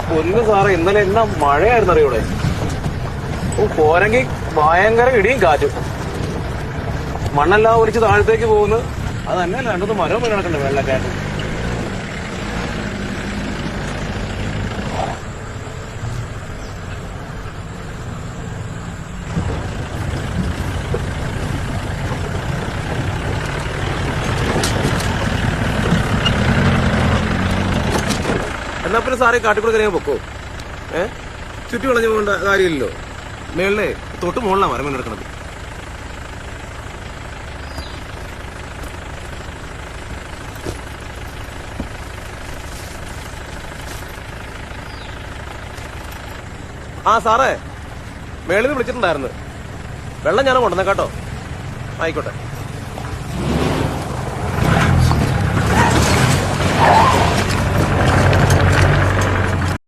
പൊന്നു സാറേ, ഇന്നലെ എന്നാ മഴയായിരുന്നു അറിയൂടെ. പോരെങ്കിൽ ഭയങ്കര ഇടിയും കാറ്റും. മണ്ണെല്ലാം ഒലിച്ച് താഴത്തേക്ക് പോകുന്നു. അത് തന്നെയല്ല, രണ്ടു മരവും കിടക്കണ്ടേ വെള്ളക്കാറ്റ്. എന്നാ പിന്നെ സാറേ കാട്ടിക്കൂടെ കയറിയാൽ പൊക്കോ. ചുറ്റി വളഞ്ഞു പോകേണ്ട കാര്യമില്ലല്ലോ. മേളിലെ തൊട്ട് മുകളിലാണ് മരം വീണ് കിടക്കണത്. ആ സാറേ, മേളിൽ നിന്ന് വിളിച്ചിട്ടുണ്ടായിരുന്നു. വെള്ളം ഞാൻ കൊണ്ടുവന്നേക്കാട്ടോ. ആയിക്കോട്ടെ.